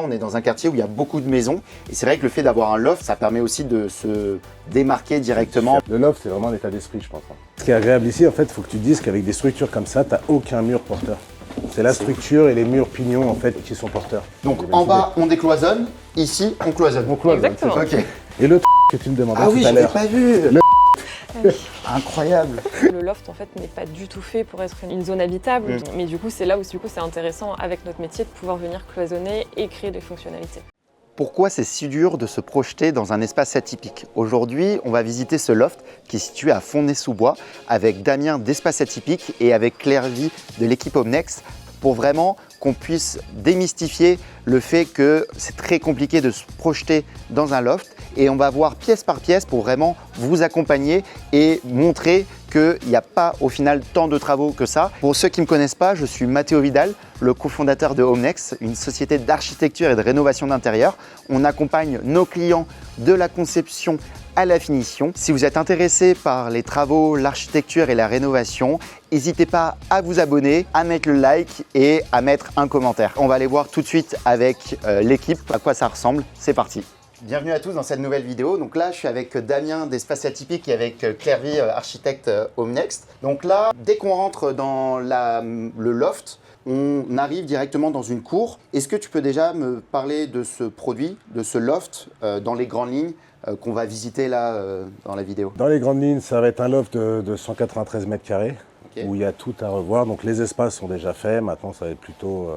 on est dans un quartier où il y a beaucoup de maisons. Et c'est vrai que le fait d'avoir un loft, ça permet aussi de se démarquer directement. Le loft, c'est vraiment l'état d'esprit, je pense. Ce qui est agréable ici, en fait, il faut que tu te dises qu'avec des structures comme ça, tu n'as aucun mur porteur. C'est la structure et les murs pignons, en fait, qui sont porteurs. Donc en bas, on décloisonne. Ici, on cloisonne. On cloisonne. Exactement. Ok. Et le que tu me demandais Ah oui, tout à je l'ai l'heure. pas vu. Le Incroyable. Le loft en fait n'est pas du tout fait pour être une zone habitable, mais du coup c'est là où c'est intéressant avec notre métier de pouvoir venir cloisonner et créer des fonctionnalités. Pourquoi c'est si dur de se projeter dans un espace atypique? Aujourd'hui, on va visiter ce loft qui est situé à Fontenay-sous-Bois avec Damien d'Espace Atypique et avec Claire Vie de l'équipe Omnext pour vraiment qu'on puisse démystifier le fait que c'est très compliqué de se projeter dans un loft et on va voir pièce par pièce pour vraiment vous accompagner et montrer qu'il n'y a pas au final tant de travaux que ça. Pour ceux qui ne me connaissent pas, je suis Mathéo Vidal, le cofondateur de Omnext, une société d'architecture et de rénovation d'intérieur. On accompagne nos clients de la conception à la finition. Si vous êtes intéressé par les travaux, l'architecture et la rénovation, n'hésitez pas à vous abonner, à mettre le like et à mettre un commentaire. On va aller voir tout de suite avec l'équipe à quoi ça ressemble. C'est parti. Bienvenue à tous dans cette nouvelle vidéo. Donc là, je suis avec Damien d'Espace Atypique et avec Claire Vie, architecte Omnext. Donc là, dès qu'on rentre dans le loft, on arrive directement dans une cour. Est-ce que tu peux déjà me parler de ce produit, de ce loft, dans les grandes lignes qu'on va visiter là dans la vidéo? Dans les grandes lignes, ça va être un loft de 193 mètres carrés. Okay. Où il y a tout à revoir. Donc les espaces sont déjà faits. Maintenant, ça va être plutôt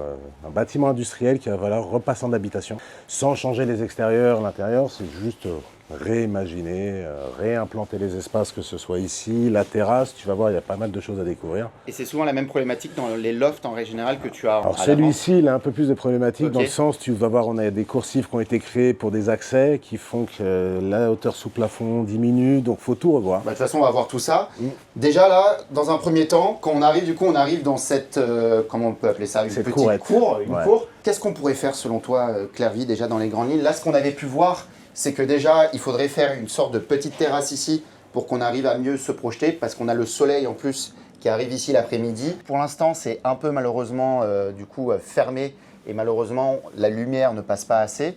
un bâtiment industriel qui va falloir repasser en habitation. Sans changer les extérieurs, l'intérieur, c'est juste réimaginer, réimplanter les espaces, que ce soit ici, la terrasse. Tu vas voir, il y a pas mal de choses à découvrir. Et c'est souvent la même problématique dans les lofts en règle générale que tu as. Alors celui-ci, il a un peu plus de problématiques dans le sens, tu vas voir, on a des coursives qui ont été créées pour des accès qui font que la hauteur sous plafond diminue. Donc, il faut tout revoir. Bah, de toute façon, on va voir tout ça. Déjà là, dans un premier temps, quand on arrive, du coup, on arrive dans cette, comment on peut appeler ça, une petite cour, cour. Qu'est-ce qu'on pourrait faire selon toi, Claire Vie, déjà dans les grandes lignes? Là, ce qu'on avait pu voir, c'est que déjà, il faudrait faire une sorte de petite terrasse ici pour qu'on arrive à mieux se projeter, parce qu'on a le soleil en plus qui arrive ici l'après-midi. Pour l'instant, c'est un peu malheureusement du coup fermé et malheureusement, la lumière ne passe pas assez.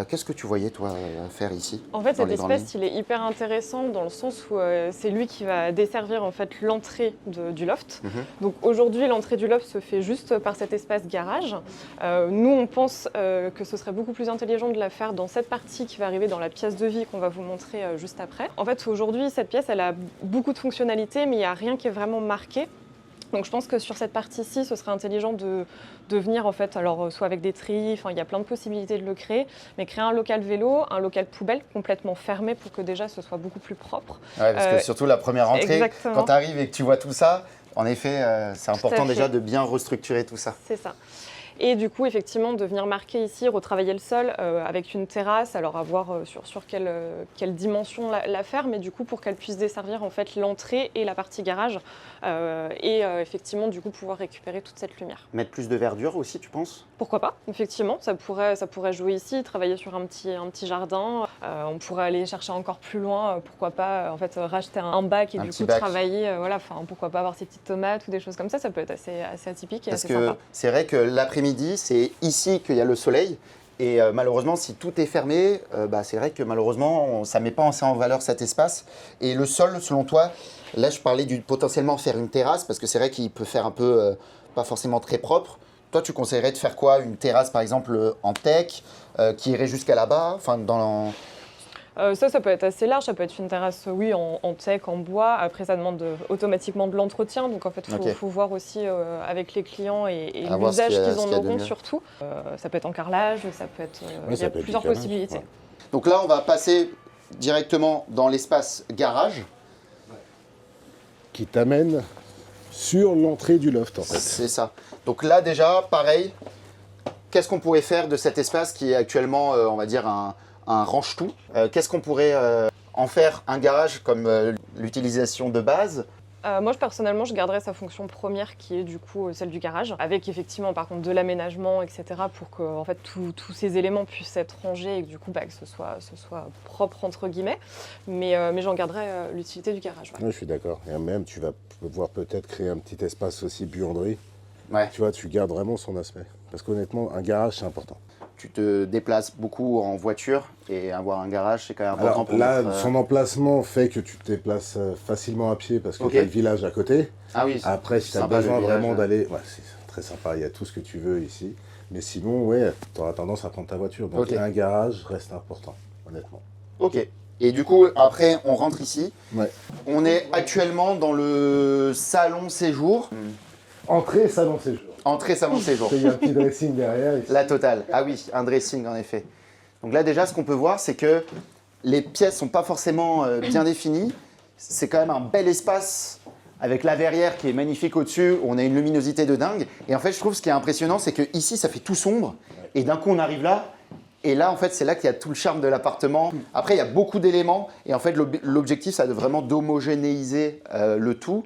Qu'est-ce que tu voyais, toi, faire ici? En fait, cet espace, il est hyper intéressant dans le sens où c'est lui qui va desservir en fait l'entrée du loft. Donc aujourd'hui, l'entrée du loft se fait juste par cet espace garage. Nous, on pense que ce serait beaucoup plus intelligent de la faire dans cette partie qui va arriver dans la pièce de vie qu'on va vous montrer juste après. En fait, aujourd'hui, cette pièce, elle a beaucoup de fonctionnalités, mais il n'y a rien qui est vraiment marqué. Donc je pense que sur cette partie-ci, ce serait intelligent de venir en fait, alors soit avec des tris, il y a plein de possibilités de le créer, mais créer un local vélo, un local poubelle complètement fermé pour que déjà ce soit beaucoup plus propre. Ouais, parce que surtout la première entrée, exactement. Quand tu arrives et que tu vois tout ça, en effet, c'est important déjà de bien restructurer tout ça. C'est ça. Et du coup, effectivement, de venir marquer ici, retravailler le sol avec une terrasse, alors à voir sur quelle dimension la faire, mais du coup, pour qu'elle puisse desservir en fait l'entrée et la partie garage, effectivement, du coup, pouvoir récupérer toute cette lumière. Mettre plus de verdure aussi, tu penses? Pourquoi pas, effectivement, ça pourrait jouer ici, travailler sur un petit jardin. On pourrait aller chercher encore plus loin, pourquoi pas, en fait, racheter un bac et du coup travailler, voilà, pourquoi pas avoir ces petites tomates ou des choses comme ça peut être assez atypique et assez sympa. Parce que c'est vrai que l'après-midi, c'est ici qu'il y a le soleil. Et malheureusement, si tout est fermé, c'est vrai que malheureusement, ça ne met pas assez en valeur cet espace. Et le sol, selon toi, là, je parlais du potentiellement faire une terrasse, parce que c'est vrai qu'il peut faire un peu, pas forcément très propre. Toi, tu conseillerais de faire quoi? Une terrasse, par exemple, en teck, qui irait jusqu'à là-bas, Ça peut être assez large, ça peut être une terrasse, oui, en teck, en bois. Après, ça demande automatiquement de l'entretien. Donc, en fait, il faut voir aussi avec les clients et l'usage qu'ils en auront surtout. Ça peut être en carrelage, ça peut être... il y a plusieurs possibilités. Ouais. Donc là, on va passer directement dans l'espace garage. Qui t'amène sur l'entrée du loft, en fait. C'est ça. Donc là, déjà, pareil, qu'est-ce qu'on pourrait faire de cet espace qui est actuellement, on va dire, un range-tout? Qu'est-ce qu'on pourrait en faire un garage comme l'utilisation de base? Moi, personnellement, je garderais sa fonction première qui est du coup celle du garage, avec effectivement par contre de l'aménagement, etc. pour que en fait, tous ces éléments puissent être rangés et que du coup que ce soit propre entre guillemets. Mais j'en garderais l'utilité du garage. Ouais. Ouais, je suis d'accord. Et même, tu vas pouvoir peut-être créer un petit espace aussi buanderie. Ouais. Tu vois, tu gardes vraiment son aspect. Parce qu'honnêtement, un garage, c'est important. tu te déplaces beaucoup en voiture et avoir un garage, c'est quand même important Alors pour là, mettre, son emplacement fait que tu te déplaces facilement à pied parce que Ok. tu as le village à côté. Ah oui, Après, si tu as sympa, le besoin village, vraiment ouais. d'aller... Ouais, c'est très sympa, il y a tout ce que tu veux ici. Mais sinon, ouais, tu auras tendance à prendre ta voiture. Donc Ok. un garage reste important, honnêtement. Ok. Et du coup, après, on rentre ici. Ouais. On est actuellement dans le salon séjour. Entrée, salon séjour. Entrée salon séjour. Il y a un petit dressing derrière. Ici. La totale. Ah oui, un dressing en effet. Donc là déjà, ce qu'on peut voir, c'est que les pièces sont pas forcément bien définies. C'est quand même un bel espace avec la verrière qui est magnifique au-dessus. On a une luminosité de dingue. Et en fait, je trouve ce qui est impressionnant, c'est que ici, ça fait tout sombre. Et d'un coup, on arrive là. Et là, en fait, c'est là qu'il y a tout le charme de l'appartement. Après, il y a beaucoup d'éléments. Et en fait, l'objectif, c'est vraiment d'homogénéiser le tout.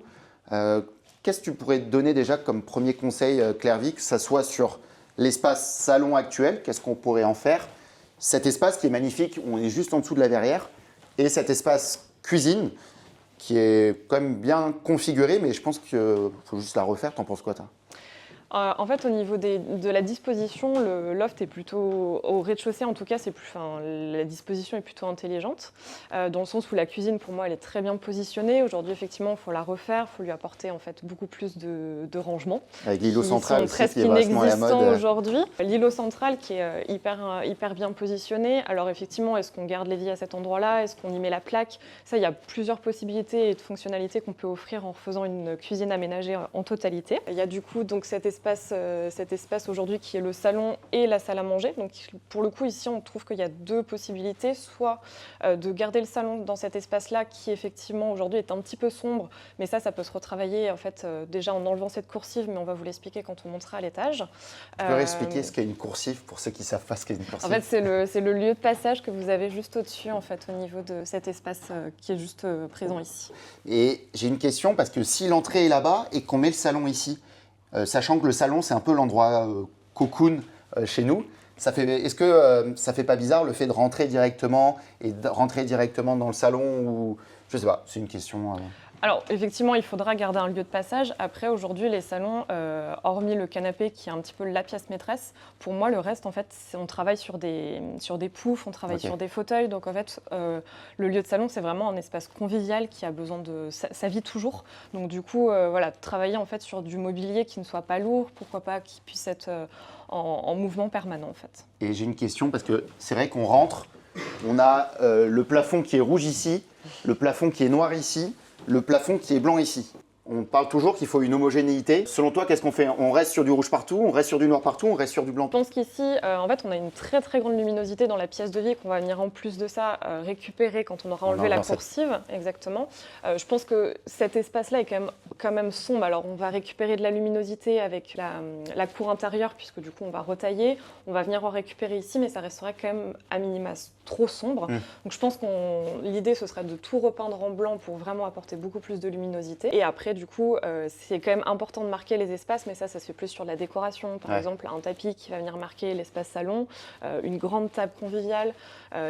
Qu'est-ce que tu pourrais donner déjà comme premier conseil, Claire-Vie, que ça soit sur l'espace salon actuel, qu'est-ce qu'on pourrait en faire? Cet espace qui est magnifique, où on est juste en dessous de la verrière, et cet espace cuisine, qui est quand même bien configuré, mais je pense qu'il faut juste la refaire. T'en penses quoi, toi? En fait, au niveau de la disposition, le loft est plutôt au rez-de-chaussée. En tout cas, la disposition est plutôt intelligente, dans le sens où la cuisine, pour moi, elle est très bien positionnée. Aujourd'hui, effectivement, il faut la refaire, il faut lui apporter en fait beaucoup plus de rangement. Avec l'îlot central aussi, presque qui est vachement à la inexistant mode. aujourd'hui. L'îlot central qui est hyper bien positionné. Alors effectivement, est-ce qu'on garde l'évier à cet endroit-là? Est-ce qu'on y met la plaque? Ça, il y a plusieurs possibilités et de fonctionnalités qu'on peut offrir en faisant une cuisine aménagée en totalité. Il y a du coup donc cet espace aujourd'hui qui est le salon et la salle à manger. Donc pour le coup ici on trouve qu'il y a deux possibilités, soit de garder le salon dans cet espace-là qui effectivement aujourd'hui est un petit peu sombre, mais ça peut se retravailler en fait déjà en enlevant cette coursive, mais on va vous l'expliquer quand on montera à l'étage. Tu peux expliquer ce qu'est une coursive pour ceux qui ne savent pas ce qu'est une coursive? En fait c'est le lieu de passage que vous avez juste au-dessus en fait au niveau de cet espace qui est juste présent ici. Et j'ai une question parce que si l'entrée est là-bas et qu'on met le salon ici, sachant que le salon, c'est un peu l'endroit cocoon chez nous, est-ce que ça fait pas bizarre le fait de rentrer directement dans le salon ou je sais pas, c'est une question. Alors, effectivement, il faudra garder un lieu de passage. Après, aujourd'hui, les salons, hormis le canapé qui est un petit peu la pièce maîtresse, pour moi, le reste, en fait, on travaille sur des poufs, on travaille sur des fauteuils. Donc, en fait, le lieu de salon, c'est vraiment un espace convivial qui a besoin de... Ça vit toujours. Donc, du coup, voilà, travailler, en fait, sur du mobilier qui ne soit pas lourd, pourquoi pas, qui puisse être en mouvement permanent, en fait. Et j'ai une question parce que c'est vrai qu'on rentre, on a le plafond qui est rouge ici, le plafond qui est noir ici, le plafond qui est blanc ici. On parle toujours qu'il faut une homogénéité. Selon toi, qu'est-ce qu'on fait? On reste sur du rouge partout, on reste sur du noir partout, on reste sur du blanc? Je pense qu'ici, en fait, on a une très très grande luminosité dans la pièce de vie qu'on va venir en plus de ça récupérer quand on aura enlevé la coursive. Exactement. Je pense que cet espace-là est quand même sombre. Alors, on va récupérer de la luminosité avec la cour intérieure puisque du coup, on va retailler. On va venir en récupérer ici, mais ça restera quand même à minima trop sombre. Donc, je pense l'idée, ce serait de tout repeindre en blanc pour vraiment apporter beaucoup plus de luminosité. Et après, du coup, c'est quand même important de marquer les espaces, mais ça se fait plus sur la décoration. Par exemple, un tapis qui va venir marquer l'espace salon, une grande table conviviale,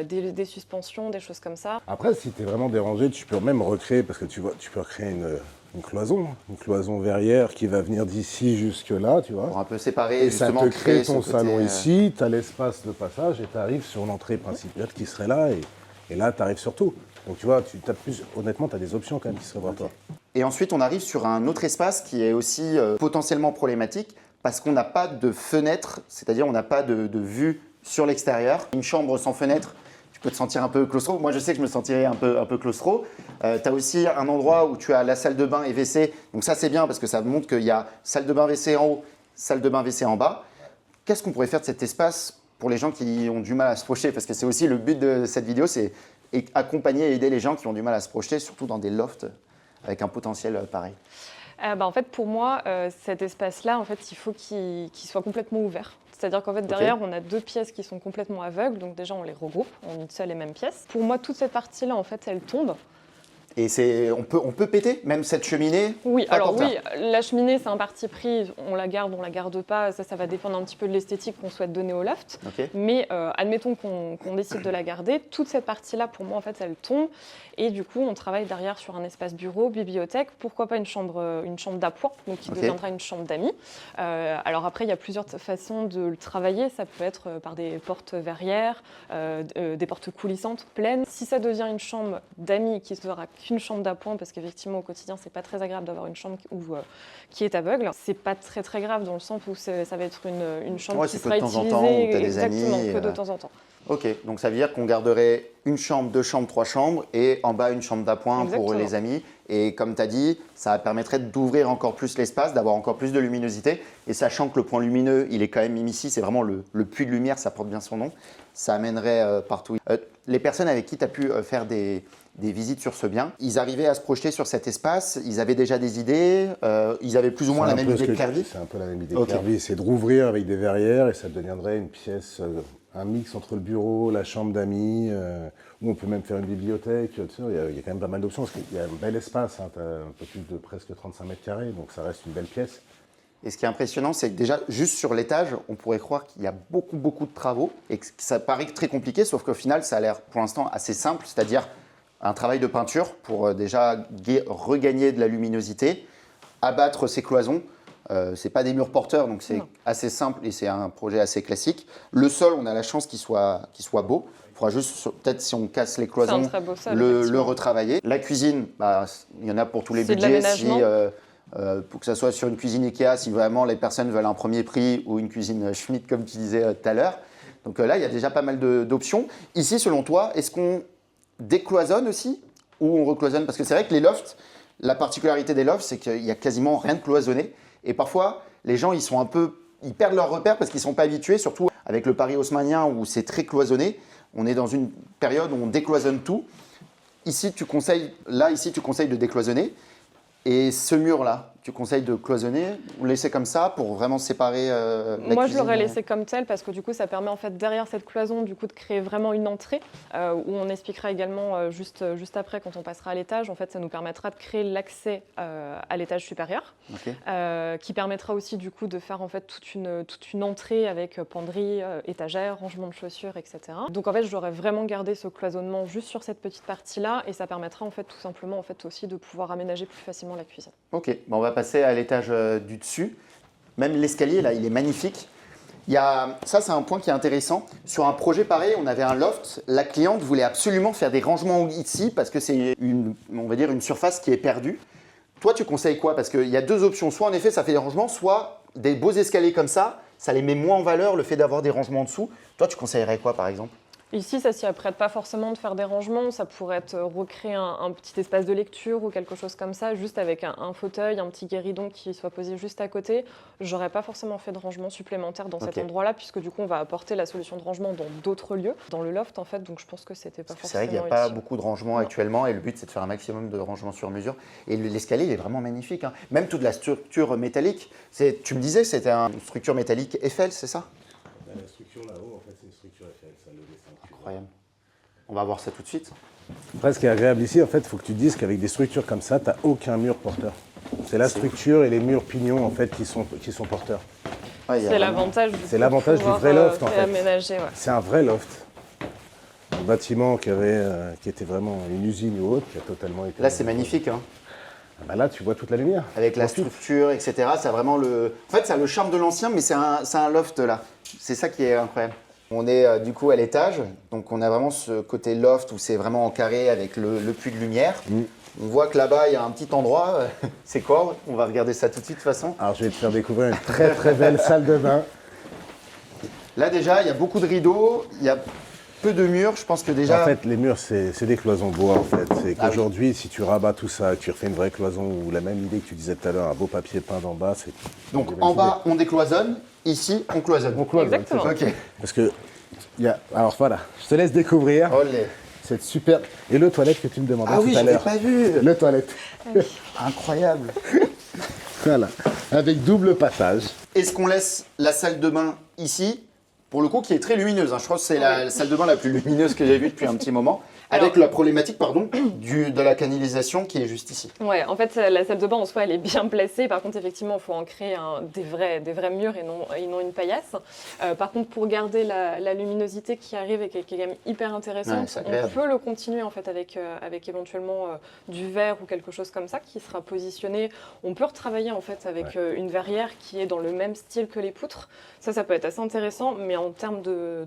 des suspensions, des choses comme ça. Après, si tu es vraiment dérangé, tu peux même recréer, parce que tu peux recréer une cloison verrière qui va venir d'ici jusque là, tu vois. Pour un peu séparer, et ça justement, te crée ton ce salon côté, ici, tu as l'espace de passage et tu arrives sur l'entrée principale qui serait là, et là, tu arrives sur tout. Donc tu vois, honnêtement, tu as des options quand même qui seraient pour toi. Et ensuite, on arrive sur un autre espace qui est aussi potentiellement problématique parce qu'on n'a pas de fenêtre, c'est-à-dire on n'a pas de vue sur l'extérieur. Une chambre sans fenêtre, tu peux te sentir un peu claustro. Moi, je sais que je me sentirais un peu claustro. Tu as aussi un endroit où tu as la salle de bain et WC. Donc ça, c'est bien parce que ça montre qu'il y a salle de bain WC en haut, salle de bain WC en bas. Qu'est-ce qu'on pourrait faire de cet espace pour les gens qui ont du mal à se projeter? Parce que c'est aussi le but de cette vidéo, c'est accompagner et aider les gens qui ont du mal à se projeter, surtout dans des lofts avec un potentiel pareil. En fait, pour moi, cet espace-là, en fait, il faut qu'il soit complètement ouvert. C'est-à-dire qu'en fait, derrière, on a deux pièces qui sont complètement aveugles. Donc déjà, on les regroupe en une seule et même pièce. Pour moi, toute cette partie-là, en fait, elle tombe. Et on peut péter même cette cheminée? Oui, Pas alors porteur. oui, la cheminée, c'est un parti pris, on la garde pas, ça va dépendre un petit peu de l'esthétique qu'on souhaite donner au loft. Ok. Mais admettons qu'on décide de la garder, toute cette partie-là, pour moi, en fait, elle tombe. Et du coup, on travaille derrière sur un espace bureau, bibliothèque, pourquoi pas une chambre d'appoint, donc qui Ok. deviendra une chambre d'amis. Alors après, il y a plusieurs façons de le travailler. Ça peut être par des portes verrières, des portes coulissantes pleines. Si ça devient une chambre d'amis qui sera qu'une chambre d'appoint, parce qu'effectivement, au quotidien, c'est pas très agréable d'avoir une chambre qui est aveugle, c'est pas très grave dans le sens où ça va être une chambre Ouais, qui c'est que sera de temps en utilisée temps, où t'as des amis, exactement, que de temps en temps. Ok, donc ça veut dire qu'on garderait une chambre, 2 chambres, 3 chambres et en bas une chambre d'appoint pour Exactement. les amis. Et comme tu as dit, ça permettrait d'ouvrir encore plus l'espace, d'avoir encore plus de luminosité. Et sachant que le point lumineux, il est quand même mis ici, c'est vraiment le puits de lumière, ça porte bien son nom, ça amènerait partout. Les personnes avec qui tu as pu faire des visites sur ce bien, ils arrivaient à se projeter sur cet espace, ils avaient déjà des idées, ils avaient plus ou moins la même idée que Clairvy? C'est un peu la même idée Ok. que Clairvy, c'est de rouvrir avec des verrières et ça deviendrait une pièce, un mix entre le bureau, la chambre d'amis, où on peut même faire une bibliothèque. Tu sais, il y a quand même pas mal d'options, parce qu'il y a un bel espace, hein, tu as un peu plus de presque 35 mètres carrés, donc ça reste une belle pièce. Et ce qui est impressionnant, c'est que déjà, juste sur l'étage, on pourrait croire qu'il y a beaucoup de travaux et que ça paraît très compliqué, sauf qu'au final, ça a l'air pour l'instant assez simple, c'est-à-dire un travail de peinture pour déjà regagner de la luminosité, abattre ces cloisons. C'est pas des murs porteurs, donc c'est Non. assez simple et c'est un projet assez classique. Le sol, on a la chance qu'il soit beau. Il faudra juste, peut-être si on casse les C'est un cloisons, très beau sol, le effectivement. retravailler. La cuisine, il y en a pour tous les C'est de budgets. Si, l'aménagement. pour que ça soit sur une cuisine Ikea, si vraiment les personnes veulent un premier prix ou une cuisine Schmidt, comme tu disais tout à l'heure. Donc là, il y a déjà pas mal d'options. Ici, selon toi, est-ce qu'on décloisonne aussi ou on recloisonne? Parce que c'est vrai que les lofts, la particularité des lofts, c'est qu'il y a quasiment rien de cloisonné. Et parfois, les gens, ils perdent leur repère parce qu'ils ne sont pas habitués, surtout avec le Paris haussmannien où c'est très cloisonné. On est dans une période où on décloisonne tout. Ici, tu conseilles de décloisonner. Et ce mur-là, tu conseilles de cloisonner ou laisser comme ça pour vraiment séparer la Moi, je cuisine? l'aurais laissé comme tel parce que du coup, ça permet en fait derrière cette cloison du coup de créer vraiment une entrée où on expliquera également juste après quand on passera à l'étage. En fait, ça nous permettra de créer l'accès à l'étage supérieur, Ok. qui permettra aussi du coup de faire en fait toute une entrée avec penderie, étagère, rangement de chaussures, etc. Donc en fait, j'aurais vraiment gardé ce cloisonnement juste sur cette petite partie-là et ça permettra en fait tout simplement en fait aussi de pouvoir aménager plus facilement la cuisine. Ok, bon, on va passer à l'étage du dessus. Même l'escalier, là, il est magnifique. Ça, c'est un point qui est intéressant. Sur un projet pareil, on avait un loft. La cliente voulait absolument faire des rangements ici parce que c'est on va dire une surface qui est perdue. Toi, tu conseilles quoi? Parce qu'il y a deux options. Soit, en effet, ça fait des rangements, soit des beaux escaliers comme ça les met moins en valeur, le fait d'avoir des rangements en dessous. Toi, tu conseillerais quoi, par exemple? Ici, ça s'y apprête pas forcément de faire des rangements, ça pourrait être recréer un petit espace de lecture ou quelque chose comme ça, juste avec un fauteuil, un petit guéridon qui soit posé juste à côté. J'aurais pas forcément fait de rangement supplémentaire dans cet Ok. endroit-là, puisque du coup, on va apporter la solution de rangement dans d'autres lieux, dans le loft en fait, donc je pense que c'était pas C'est vrai forcément qu'il n'y a pas utile. beaucoup de rangements Non. actuellement et le but c'est de faire un maximum de rangements sur mesure. Et l'escalier il est vraiment magnifique, hein. Même toute la structure métallique. Tu me disais que c'était une structure métallique Eiffel, c'est ça? La structure là-haut, en fait, c'est une structure Eiffel, ça le dessin. Incroyable. On va voir ça tout de suite. Après, ce qui est agréable ici, en fait, il faut que tu te dises qu'avec des structures comme ça, tu n'as aucun mur porteur. C'est la structure et les murs pignons, en fait, qui sont porteurs. Ouais, il y a C'est vraiment- l'avantage du, C'est coup, l'avantage de du pouvoir, vrai loft, en fait. réaménager, ouais. C'est un vrai loft. Un bâtiment qui était vraiment une usine ou autre, qui a totalement été... Là c'est magnifique, hein. Bah là, tu vois toute la lumière. Avec la Ensuite, structure, etc. Ça a vraiment En fait, ça a le charme de l'ancien, mais c'est un loft là. C'est ça qui est incroyable. On est du coup à l'étage, donc on a vraiment ce côté loft où c'est vraiment en carré avec le puits de lumière. On voit que là-bas, il y a un petit endroit. C'est quoi? On va regarder ça tout de suite de toute façon. Alors, je vais te faire découvrir une très très belle salle de bain. Là déjà, il y a beaucoup de rideaux, il y a peu de murs. Je pense que déjà... En fait, les murs, c'est des cloisons bois, en fait. C'est Ah oui. qu'aujourd'hui, si tu rabats tout ça, que tu refais une vraie cloison, ou la même idée que tu disais tout à l'heure, un beau papier peint d'en bas, c'est... Donc des belles en idées. bas, on décloisonne. Ici, on cloisonne. On cloisonne, Exactement. c'est ça. Ok. Parce que, alors voilà, je te laisse découvrir Olé. cette super... Et le toilette que tu me demandais Ah oui, tout à je l'ai l'heure. pas vu. Le toilette, Incroyable. voilà, avec double passage. Est-ce qu'on laisse la salle de bain ici, pour le coup, qui est très lumineuse, hein. Je crois que c'est la salle de bain la plus lumineuse que j'ai vue depuis un petit moment. Avec la problématique, pardon, de la canalisation qui est juste ici. Ouais, en fait, la salle de bain en soi, elle est bien placée. Par contre, effectivement, il faut en créer des vrais murs et non une paillasse. Par contre, pour garder la luminosité qui arrive et qui est quand même hyper intéressante, on peut le continuer en fait avec éventuellement du verre ou quelque chose comme ça qui sera positionné. On peut retravailler en fait avec une verrière qui est dans le même style que les poutres. Ça peut être assez intéressant, mais en termes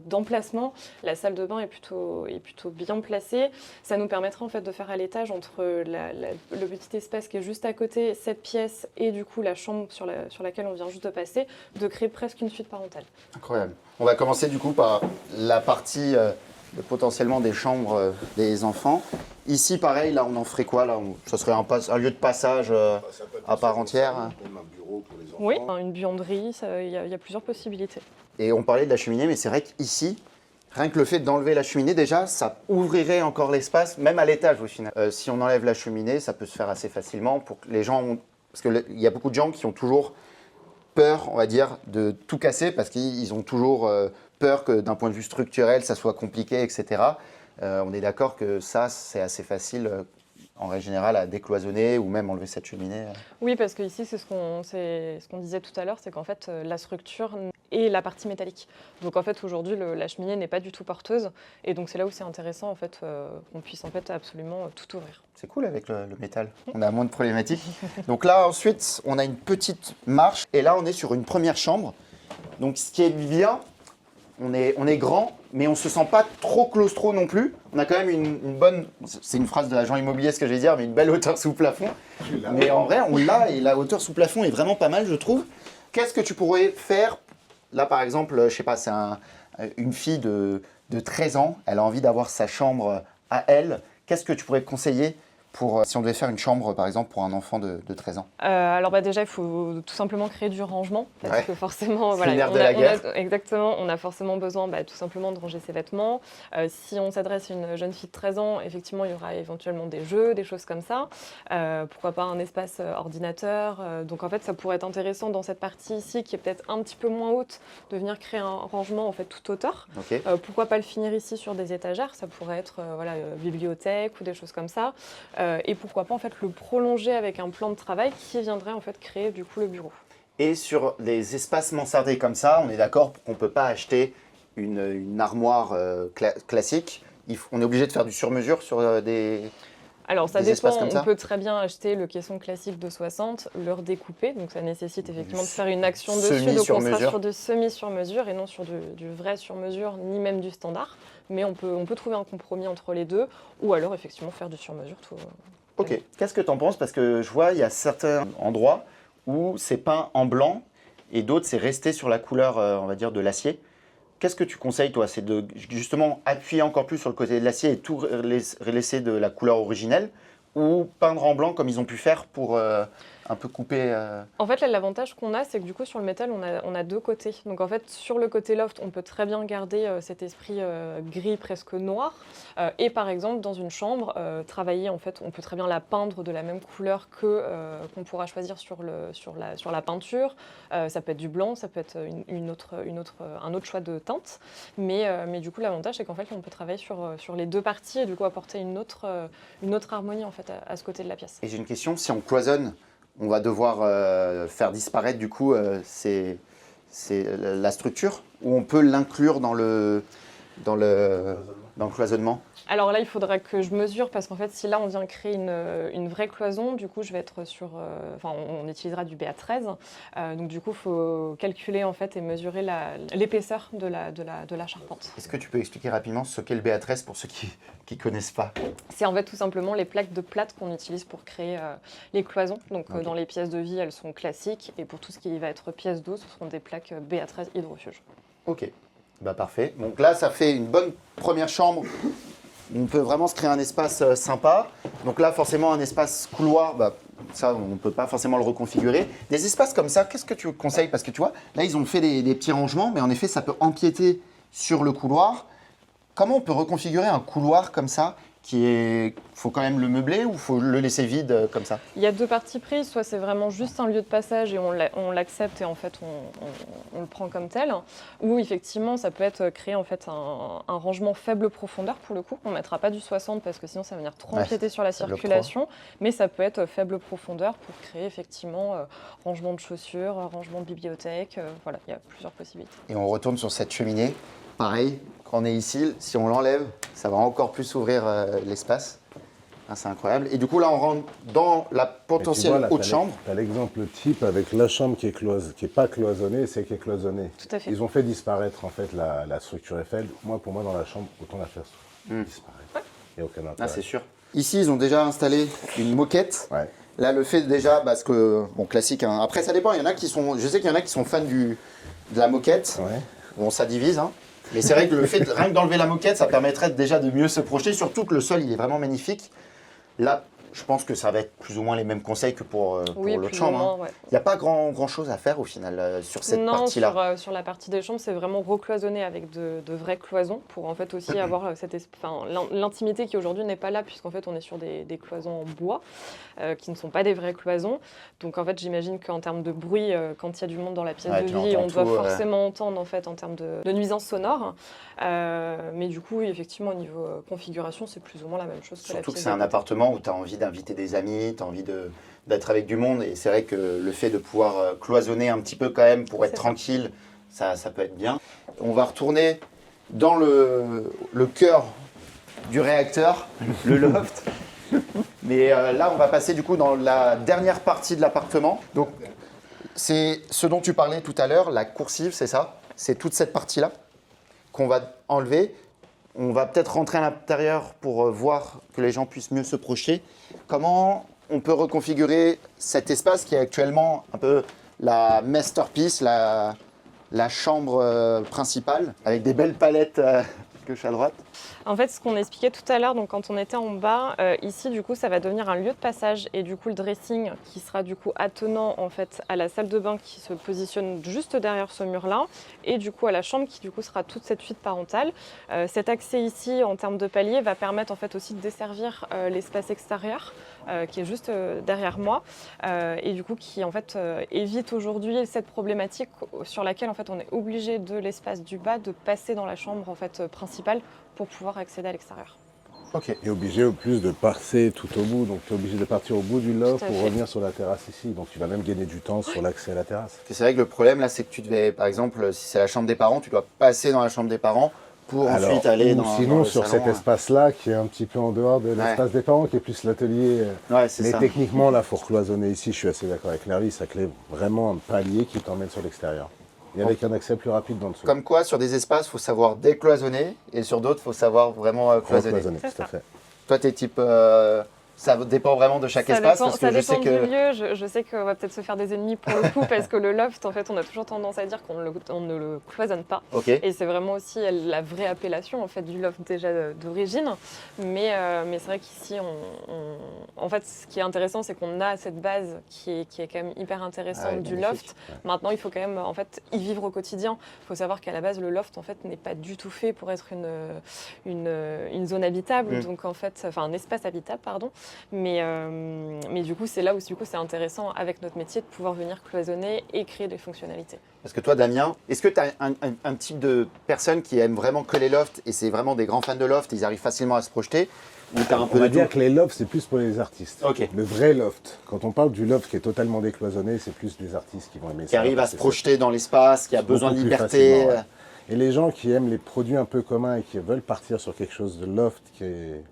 d'emplacement, la salle de bain est plutôt bien placée. Ça nous permettra en fait de faire à l'étage entre le petit espace qui est juste à côté, cette pièce et du coup la chambre sur laquelle on vient juste de passer, de créer presque une suite parentale. Incroyable. On va commencer du coup par la partie potentiellement des chambres des enfants. Ici pareil, là on en ferait quoi là? Ça serait un lieu de passage à part entière. Même un bureau pour les enfants. Oui, une buanderie, il y a plusieurs possibilités. Et on parlait de la cheminée, mais c'est vrai qu'ici, rien que le fait d'enlever la cheminée, déjà, ça ouvrirait encore l'espace, même à l'étage au final. Si on enlève la cheminée, ça peut se faire assez facilement pour que les gens... Parce qu'il y a beaucoup de gens qui ont toujours peur, on va dire, de tout casser parce qu'ils ont toujours peur que d'un point de vue structurel, ça soit compliqué, etc. On est d'accord que ça, c'est assez facile en règle générale à décloisonner ou même enlever cette cheminée. Oui, parce que ici, c'est ce qu'on disait tout à l'heure, c'est qu'en fait, la structure et la partie métallique. Donc en fait, aujourd'hui, la cheminée n'est pas du tout porteuse. Et donc c'est là où c'est intéressant en fait, qu'on puisse en fait absolument tout ouvrir. C'est cool avec le métal, on a moins de problématiques. Donc là, ensuite, on a une petite marche. Et là, on est sur une première chambre. Donc ce qui est bien, on est grand, mais on ne se sent pas trop claustro non plus. On a quand même une bonne, c'est une phrase de l'agent immobilier ce que je vais dire, mais une belle hauteur sous plafond. Mais en vrai, on l'a et la hauteur sous plafond est vraiment pas mal, je trouve. Qu'est-ce que tu pourrais faire? Là, par exemple, je sais pas, c'est une fille de 13 ans, elle a envie d'avoir sa chambre à elle. Qu'est-ce que tu pourrais conseiller pour, si on devait faire une chambre, par exemple, pour un enfant de 13 ans? Alors déjà, il faut tout simplement créer du rangement, parce que forcément, c'est le nerf de la guerre. Exactement, on a forcément besoin tout simplement de ranger ses vêtements. Si on s'adresse à une jeune fille de 13 ans, effectivement, il y aura éventuellement des jeux, des choses comme ça. Pourquoi pas un espace ordinateur. Donc en fait, ça pourrait être intéressant dans cette partie ici, qui est peut-être un petit peu moins haute, de venir créer un rangement en fait toute hauteur. Okay. Pourquoi pas le finir ici sur des étagères? Ça pourrait être bibliothèque ou des choses comme ça. Et pourquoi pas en fait le prolonger avec un plan de travail qui viendrait en fait créer du coup le bureau. Et sur les espaces mansardés comme ça, on est d'accord qu'on ne peut pas acheter une armoire classique. On est obligé de faire du sur-mesure sur des... Alors ça dépend, on peut très bien acheter le caisson classique de 60, le redécouper, donc ça nécessite effectivement de faire une action dessus, donc on sera sur du semi-sur-mesure et non sur du vrai sur-mesure, ni même du standard, mais on peut trouver un compromis entre les deux, ou alors effectivement faire du sur-mesure. Ok, qu'est-ce que tu en penses? Parce que je vois, il y a certains endroits où c'est peint en blanc et d'autres c'est resté sur la couleur, on va dire, de l'acier. Qu'est-ce que tu conseilles, toi? C'est de justement appuyer encore plus sur le côté de l'acier et tout laisser de la couleur originelle, ou peindre en blanc comme ils ont pu faire pour un peu couper En fait, là, l'avantage qu'on a, c'est que du coup, sur le métal, on a deux côtés. Donc en fait, sur le côté loft, on peut très bien garder cet esprit gris presque noir. Et par exemple, dans une chambre, travailler, en fait, on peut très bien la peindre de la même couleur qu'on pourra choisir sur la peinture. Ça peut être du blanc, ça peut être un autre choix de teinte. Mais du coup, l'avantage, c'est qu'en fait, on peut travailler sur les deux parties et du coup apporter une autre harmonie en fait, à ce côté de la pièce. Et j'ai une question, si on cloisonne, on va devoir faire disparaître du coup la structure, ou on peut l'inclure dans le cloisonnement? Alors là, il faudra que je mesure parce qu'en fait, si là on vient créer une vraie cloison, du coup, je vais être on utilisera du BA13. Donc du coup, il faut calculer en fait et mesurer l'épaisseur de la charpente. Est-ce que tu peux expliquer rapidement ce qu'est le BA13 pour ceux qui ne connaissent pas? C'est en fait tout simplement les plaques de plâtre qu'on utilise pour créer les cloisons. Donc Okay. dans les pièces de vie, elles sont classiques et pour tout ce qui va être pièces d'eau, ce seront des plaques BA13 hydrofuge. Ok, bah parfait. Donc là, ça fait une bonne première chambre. On peut vraiment se créer un espace sympa. Donc là, forcément, un espace couloir, ça, on ne peut pas forcément le reconfigurer. Des espaces comme ça, qu'est-ce que tu conseilles? Parce que tu vois, là, ils ont fait des petits rangements, mais en effet, ça peut empiéter sur le couloir. Comment on peut reconfigurer un couloir comme ça faut quand même le meubler ou faut le laisser vide comme ça? Il y a deux parties prises, soit c'est vraiment juste un lieu de passage et on l'accepte et en fait on le prend comme tel, ou effectivement ça peut être créer en fait un rangement faible profondeur pour le coup. On ne mettra pas du 60 parce que sinon ça va venir trop empiéter sur la circulation, mais ça peut être faible profondeur pour créer effectivement rangement de chaussures, rangement de bibliothèque, voilà, il y a plusieurs possibilités. Et on retourne sur cette cheminée. Pareil, quand on est ici, si on l'enlève, ça va encore plus ouvrir l'espace. Ah, c'est incroyable. Et du coup, là, on rentre dans la potentielle haute chambre. Tu as l'exemple type avec la chambre qui est pas cloisonnée et celle qui est cloisonnée. Tout à fait. Ils ont fait disparaître en fait la structure Eiffel. Pour moi, dans la chambre, autant la faire disparaître. Il n'y a aucun intérêt. Ah, c'est sûr. Ici, ils ont déjà installé une moquette. Ouais. Là, le fait déjà, parce que, bon, classique, hein. Après, ça dépend. Il y en a qui sont, je sais qu'il y en a qui sont fans de la moquette. Ouais. Bon, ça divise, hein. Mais c'est vrai que le fait rien que d'enlever la moquette, ça permettrait déjà de mieux se projeter, surtout que le sol, il est vraiment magnifique. Là, je pense que ça va être plus ou moins les mêmes conseils que pour l'autre chambre. Ouais. Il n'y a pas grand chose à faire au final sur cette partie-là. Non, sur la partie des chambres, c'est vraiment recloisonné avec de vraies cloisons pour en fait aussi avoir l'intimité qui aujourd'hui n'est pas là puisqu'en fait on est sur des cloisons en bois qui ne sont pas des vraies cloisons. Donc en fait j'imagine qu'en termes de bruit, quand il y a du monde dans la pièce de vie, on doit forcément entendre en fait en termes de nuisances sonores. Mais du coup, effectivement, au niveau configuration, c'est plus ou moins la même chose que la pièce. Surtout que c'est un appartement où tu as envie d'inviter des amis, tu as envie d'être avec du monde. Et c'est vrai que le fait de pouvoir cloisonner un petit peu quand même pour être tranquille, ça peut être bien. On va retourner dans le cœur du réacteur, le loft. Mais là, on va passer du coup dans la dernière partie de l'appartement. Donc, c'est ce dont tu parlais tout à l'heure, la coursive, c'est ça? C'est toute cette partie-là qu'on va enlever. On va peut-être rentrer à l'intérieur pour voir que les gens puissent mieux se projeter. Comment on peut reconfigurer cet espace qui est actuellement un peu la masterpiece, la chambre principale, avec des belles palettes gauche à droite? En fait, ce qu'on expliquait tout à l'heure, donc quand on était en bas, ici, du coup, ça va devenir un lieu de passage et du coup, le dressing qui sera du coup attenant en fait à la salle de bain qui se positionne juste derrière ce mur-là et du coup à la chambre qui du coup sera toute cette suite parentale. Cet accès ici en termes de palier va permettre en fait aussi de desservir l'espace extérieur qui est juste derrière moi et du coup qui en fait évite aujourd'hui cette problématique sur laquelle en fait on est obligé de l'espace du bas de passer dans la chambre en fait principale pour pouvoir accéder à l'extérieur. Ok. Et obligé au plus de passer tout au bout, donc tu es obligé de partir au bout du loft pour revenir sur la terrasse ici, donc tu vas même gagner du temps sur l'accès à la terrasse. C'est vrai que le problème là, c'est que tu devais, par exemple, si c'est la chambre des parents, tu dois passer dans la chambre des parents pour ensuite aller dans sinon le sur salon, cet espace-là qui est un petit peu en dehors de l'espace des parents, qui est plus l'atelier. Ouais, c'est mais ça. techniquement, là, il faut recloisonner ici, je suis assez d'accord avec Larry, ça crée vraiment un palier qui t'emmène sur l'extérieur. Et avec un accès plus rapide dans le dessous. Comme quoi, sur des espaces, il faut savoir décloisonner et sur d'autres, il faut savoir vraiment cloisonner. Tout à fait. Toi, t'es type... ça dépend vraiment de chaque espace parce que je sais du lieu. Je sais qu'on va peut-être se faire des ennemis pour le coup parce que le loft, en fait, on a toujours tendance à dire qu'on ne le cloisonne pas. Okay. Et c'est vraiment aussi la vraie appellation en fait du loft déjà d'origine. Mais c'est vrai qu'ici, en fait, ce qui est intéressant, c'est qu'on a cette base qui est quand même hyper intéressante du loft. Ouais. Maintenant, il faut quand même en fait y vivre au quotidien. Il faut savoir qu'à la base, le loft en fait n'est pas du tout fait pour être une zone habitable, donc en fait, enfin un espace habitable, pardon. Mais du coup, c'est là où c'est intéressant avec notre métier de pouvoir venir cloisonner et créer des fonctionnalités. Parce que toi, Damien, est-ce que tu as un type de personne qui aime vraiment que les lofts et c'est vraiment des grands fans de lofts, ils arrivent facilement à se projeter ou t'as un peu On va de dire tout? que les lofts, c'est plus pour les artistes. Okay. Le vrai loft. Quand on parle du loft qui est totalement décloisonné, c'est plus des artistes qui vont aimer ça. Qui arrivent à se projeter dans l'espace, qui a besoin de liberté. Ouais. Et les gens qui aiment les produits un peu communs et qui veulent partir sur quelque chose de loft qui est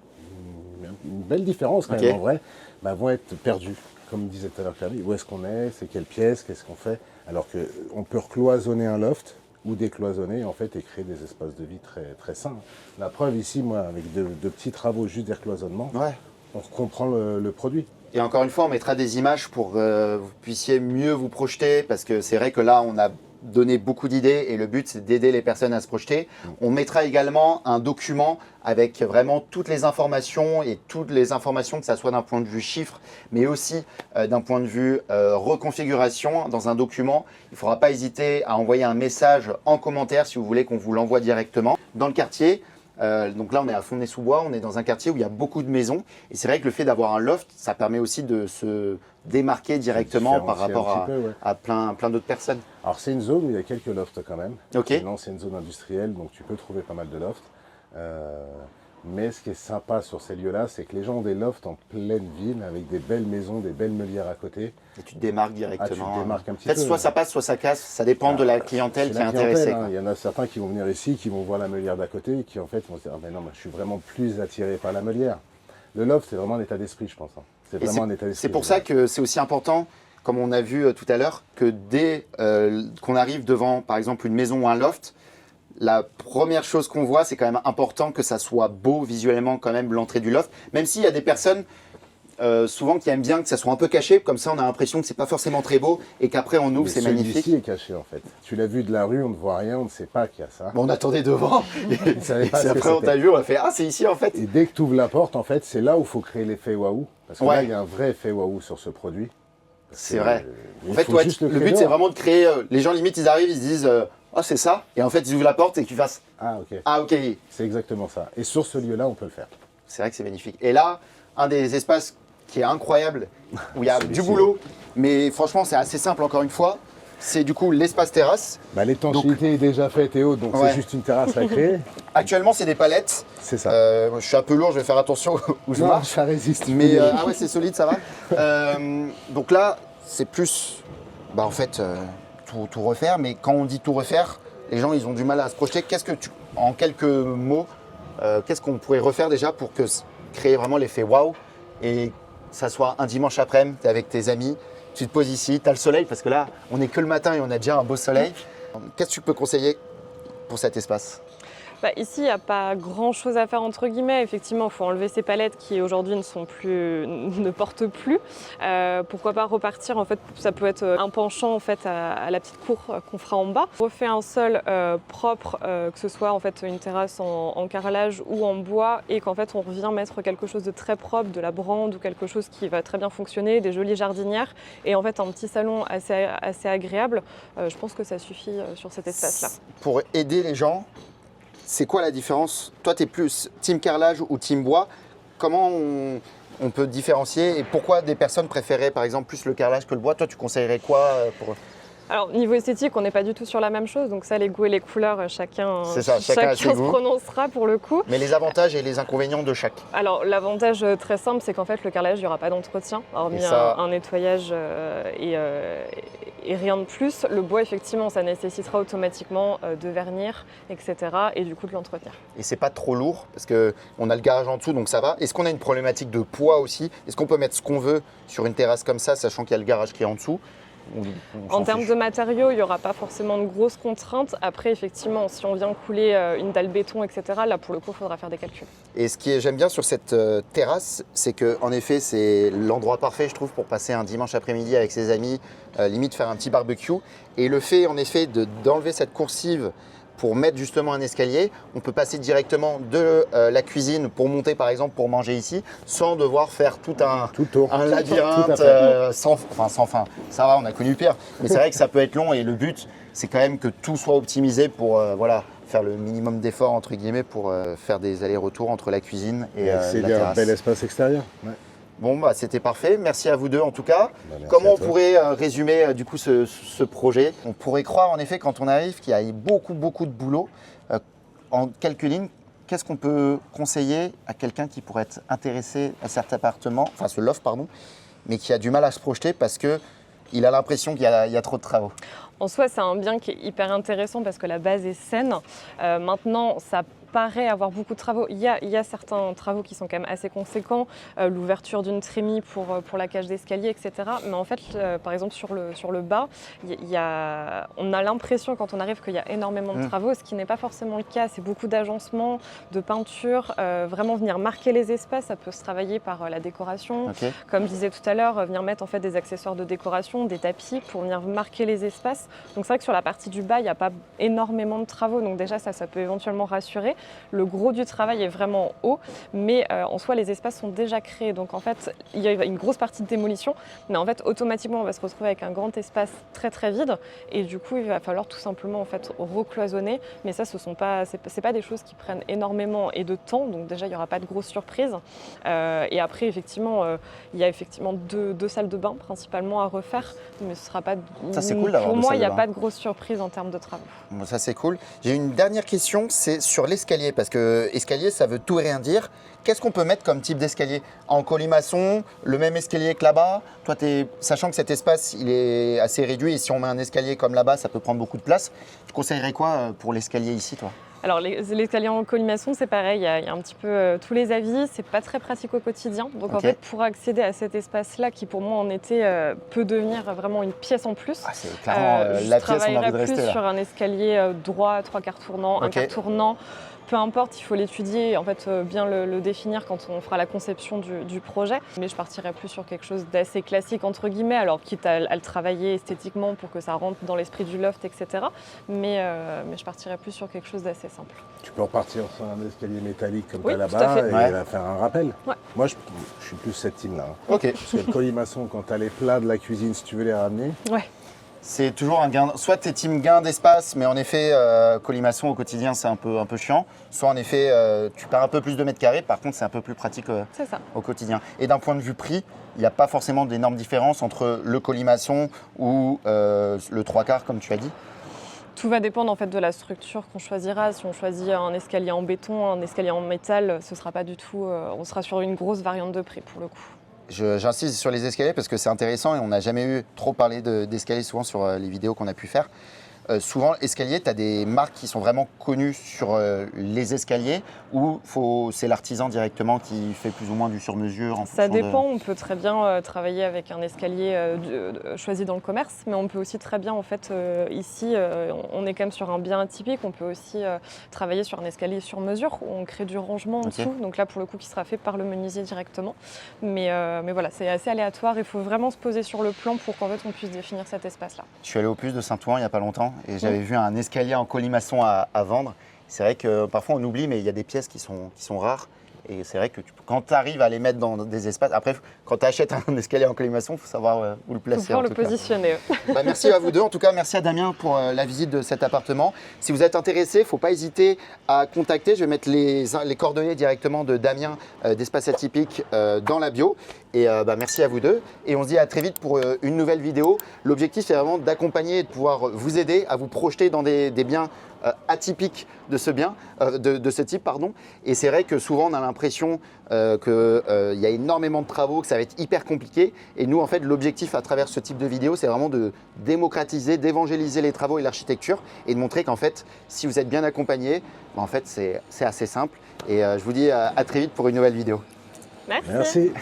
une belle différence quand même en vrai, vont être perdus. Comme disait tout à l'heure Clary, où est-ce qu'on est, c'est quelle pièce, qu'est-ce qu'on fait. Alors qu'on peut recloisonner un loft ou décloisonner en fait et créer des espaces de vie très, très sains. La preuve ici, moi, avec de petits travaux juste des recloisonnements, on comprend le produit. Et encore une fois, on mettra des images pour que vous puissiez mieux vous projeter parce que c'est vrai que là, on a donner beaucoup d'idées et le but c'est d'aider les personnes à se projeter. On mettra également un document avec vraiment toutes les informations et toutes les informations que ça soit d'un point de vue chiffre mais aussi d'un point de vue reconfiguration dans un document. Il ne faudra pas hésiter à envoyer un message en commentaire si vous voulez qu'on vous l'envoie directement. Dans le quartier, Donc là, on est à Fontenay-sous-Bois, on est dans un quartier où il y a beaucoup de maisons. Et c'est vrai que le fait d'avoir un loft, ça permet aussi de se démarquer directement par rapport à plein d'autres personnes. Alors c'est une zone où il y a quelques lofts quand même. Ok. C'est une ancienne zone industrielle, donc tu peux trouver pas mal de lofts. Mais ce qui est sympa sur ces lieux-là, c'est que les gens ont des lofts en pleine ville, avec des belles maisons, des belles meulières à côté. Et tu te démarques directement. Tu te démarques un petit peu. Soit ça passe, soit ça casse. Ça dépend de la clientèle qui est intéressée. Il y en a certains qui vont venir ici, qui vont voir la meulière d'à côté, et qui en fait vont se dire, ah, mais non, je suis vraiment plus attiré par la meulière. Le loft, c'est vraiment un état d'esprit, je pense. C'est vraiment un état d'esprit. C'est pour ça que c'est aussi important, comme on a vu tout à l'heure, que dès qu'on arrive devant, par exemple, une maison ou un loft, la première chose qu'on voit, c'est quand même important que ça soit beau visuellement quand même l'entrée du loft. Même s'il y a des personnes souvent qui aiment bien que ça soit un peu caché, comme ça on a l'impression que c'est pas forcément très beau et qu'après on ouvre, c'est magnifique. Celui-ci est caché en fait. Tu l'as vu de la rue, on ne voit rien, on ne sait pas qu'il y a ça. Bon, on attendait devant et après on t'a vu, on a fait ah c'est ici en fait. Et dès que tu ouvres la porte, en fait, c'est là où il faut créer l'effet waouh. Parce que là, il y a un vrai effet waouh sur ce produit. C'est vrai. En fait, le but c'est vraiment de créer. Les gens limite ils arrivent, ils se disent oh c'est ça, et en fait ils ouvrent la porte et que tu fasses ah ok. Ah ok. C'est exactement ça. Et sur ce lieu-là, on peut le faire. C'est vrai que c'est magnifique. Et là, un des espaces qui est incroyable, où il y a du boulot, mais franchement c'est assez simple encore une fois, c'est du coup l'espace terrasse. Bah, l'étanchéité est déjà faite et haute, donc c'est juste une terrasse à créer. Actuellement c'est des palettes. C'est ça. Je suis un peu lourd, je vais faire attention où je marche. Ça résiste. Mais ah ouais c'est solide, ça va. Donc là c'est plus, bah en fait tout refaire, mais quand on dit tout refaire, les gens ils ont du mal à se projeter. En quelques mots, qu'est-ce qu'on pourrait refaire déjà pour créer vraiment l'effet waouh et ça soit un dimanche après-midi, tu es avec tes amis, tu te poses ici, tu as le soleil, parce que là, on n'est que le matin et on a déjà un beau soleil. Qu'est-ce que tu peux conseiller pour cet espace ? Ici, il n'y a pas grand-chose à faire entre guillemets. Effectivement, il faut enlever ces palettes qui aujourd'hui ne portent plus. Pourquoi pas repartir, en fait, ça peut être un penchant en fait, à la petite cour qu'on fera en bas. On refait un sol propre, que ce soit en fait, une terrasse en carrelage ou en bois, et qu'en fait on revient mettre quelque chose de très propre, de la brande ou quelque chose qui va très bien fonctionner, des jolies jardinières, et en fait un petit salon assez agréable. Je pense que ça suffit sur cet espace-là. Pour aider les gens, c'est quoi la différence ? Toi, tu es plus team carrelage ou team bois. Comment on peut différencier et pourquoi des personnes préféraient par exemple plus le carrelage que le bois ? Toi, tu conseillerais quoi pour... Alors, niveau esthétique, on n'est pas du tout sur la même chose. Donc ça, les goûts et les couleurs, chacun se prononcera pour le coup. Mais les avantages et les inconvénients de chaque ? Alors, l'avantage très simple, c'est qu'en fait, le carrelage, il n'y aura pas d'entretien, hormis un nettoyage et rien de plus. Le bois, effectivement, ça nécessitera automatiquement de vernir, etc. et du coup de l'entretenir. Et c'est pas trop lourd parce qu'on a le garage en dessous, donc ça va. Est-ce qu'on a une problématique de poids aussi ? Est-ce qu'on peut mettre ce qu'on veut sur une terrasse comme ça, sachant qu'il y a le garage qui est en dessous ? En termes de matériaux, il n'y aura pas forcément de grosses contraintes. Après, effectivement, si on vient couler une dalle béton, etc., là, pour le coup, il faudra faire des calculs. Et ce que j'aime bien sur cette terrasse, c'est qu'en effet, c'est l'endroit parfait, je trouve, pour passer un dimanche après-midi avec ses amis, limite faire un petit barbecue. Et le fait, en effet, d'enlever cette coursive pour mettre justement un escalier, on peut passer directement de la cuisine pour monter par exemple pour manger ici, sans devoir faire tout un labyrinthe sans fin. Ça va, on a connu pire, mais c'est vrai que ça peut être long et le but c'est quand même que tout soit optimisé pour faire le minimum d'efforts entre guillemets pour faire des allers-retours entre la cuisine et la terrasse. C'est un bel espace extérieur. Ouais. Bon, c'était parfait. Merci à vous deux en tout cas. Comment on pourrait résumer du coup ce projet ? On pourrait croire en effet quand on arrive qu'il y a beaucoup de boulot. En quelques lignes, qu'est-ce qu'on peut conseiller à quelqu'un qui pourrait être intéressé à cet appartement, enfin ce loft pardon, mais qui a du mal à se projeter parce qu'il a l'impression qu'il y a trop de travaux ? En soi, c'est un bien qui est hyper intéressant parce que la base est saine. Maintenant, ça paraît avoir beaucoup de travaux. Il y a certains travaux qui sont quand même assez conséquents, l'ouverture d'une trémie pour la cage d'escalier, etc. Mais en fait, par exemple, sur le bas, on a l'impression quand on arrive qu'il y a énormément de travaux, ce qui n'est pas forcément le cas. C'est beaucoup d'agencements, de peinture, vraiment venir marquer les espaces. Ça peut se travailler par la décoration. Okay. Comme je disais tout à l'heure, venir mettre en fait des accessoires de décoration, des tapis pour venir marquer les espaces. Donc c'est vrai que sur la partie du bas, il n'y a pas énormément de travaux. Donc déjà, ça peut éventuellement rassurer. Le gros du travail est vraiment haut, mais en soi, les espaces sont déjà créés. Donc en fait, il y a une grosse partie de démolition, mais en fait, automatiquement, on va se retrouver avec un grand espace très très vide. Et du coup, il va falloir tout simplement en fait recloisonner. Mais ça, c'est pas des choses qui prennent énormément et de temps. Donc déjà, il n'y aura pas de grosses surprises. Et après, effectivement, il y a effectivement deux salles de bain principalement à refaire, mais ce sera pas. Ça, c'est cool d'avoir Pour deux moi, salles il n'y a de bain. pas de grosses surprises en termes de travaux. Bon, ça c'est cool. J'ai une dernière question, c'est sur l'escalier, parce que escalier ça veut tout et rien dire. Qu'est-ce qu'on peut mettre comme type d'escalier? En colimaçon, le même escalier que là-bas? Toi, sachant que cet espace il est assez réduit et si on met un escalier comme là-bas, ça peut prendre beaucoup de place. Tu conseillerais quoi pour l'escalier ici, toi? Alors l'escalier en colimaçon, c'est pareil, il y a un petit peu tous les avis, c'est pas très pratique au quotidien. Donc en fait, pour accéder à cet espace-là, qui pour moi en été peut devenir vraiment une pièce en plus, Ah, c'est clairement la pièce où on a envie de rester plus là. sur un escalier droit, 3/4 tournant, un quart tournant. Peu importe, il faut l'étudier et en fait bien le définir quand on fera la conception du projet. Mais je partirais plus sur quelque chose d'assez classique entre guillemets, alors quitte à le travailler esthétiquement pour que ça rentre dans l'esprit du loft, etc. Mais je partirais plus sur quelque chose d'assez simple. Tu peux repartir sur un escalier métallique comme Oui, tu as tout à là-bas fait. et Ouais. faire un rappel. Ouais. Moi, je suis plus cette team-là. Ok. Parce que le colimaçon, quand tu as les plats de la cuisine, si tu veux les ramener, Ouais. C'est toujours un gain, soit tu es team gain d'espace, mais en effet, colimaçon au quotidien c'est un peu chiant, soit en effet tu perds un peu plus de mètres carrés, par contre c'est un peu plus pratique C'est ça. au quotidien. Et d'un point de vue prix, il n'y a pas forcément d'énormes différences entre le colimaçon ou le 3/4 comme tu as dit. Tout va dépendre en fait de la structure qu'on choisira. Si on choisit un escalier en béton, un escalier en métal, ce sera pas du tout. On sera sur une grosse variante de prix pour le coup. J'insiste sur les escaliers parce que c'est intéressant et on n'a jamais eu trop parlé d'escaliers souvent sur les vidéos qu'on a pu faire. Souvent, escalier, tu as des marques qui sont vraiment connues sur les escaliers ou c'est l'artisan directement qui fait plus ou moins du sur-mesure en Ça fonction dépend, on peut très bien travailler avec un escalier choisi dans le commerce, mais on peut aussi très bien, en fait, ici, on est quand même sur un bien atypique, on peut aussi travailler sur un escalier sur mesure où on crée du rangement en dessous, donc là, pour le coup, qui sera fait par le menuisier directement. Mais voilà, c'est assez aléatoire, il faut vraiment se poser sur le plan pour qu'en fait, on puisse définir cet espace-là. Je suis allé au Puce de Saint-Ouen il n'y a pas longtemps et j'avais vu un escalier en colimaçon à vendre. C'est vrai que parfois on oublie, mais il y a des pièces qui sont rares. Et c'est vrai que quand tu arrives à les mettre dans des espaces, après quand tu achètes un escalier en colimaçon, il faut savoir où le Il faut placer. pouvoir en le tout cas. positionner. Bah, merci à vous deux. En tout cas, merci à Damien pour la visite de cet appartement. Si vous êtes intéressé, il ne faut pas hésiter à contacter. Je vais mettre les coordonnées directement de Damien d'Espace Atypique dans la bio. Et merci à vous deux. Et on se dit à très vite pour une nouvelle vidéo. L'objectif, c'est vraiment d'accompagner et de pouvoir vous aider à vous projeter dans des biens atypiques de ce type. Pardon. Et c'est vrai que souvent, on a l'impression qu'il y a énormément de travaux, que ça va être hyper compliqué. Et nous, en fait, l'objectif à travers ce type de vidéo, c'est vraiment de démocratiser, d'évangéliser les travaux et l'architecture et de montrer qu'en fait, si vous êtes bien accompagné, en fait, c'est assez simple. Et je vous dis à très vite pour une nouvelle vidéo. Merci. merci.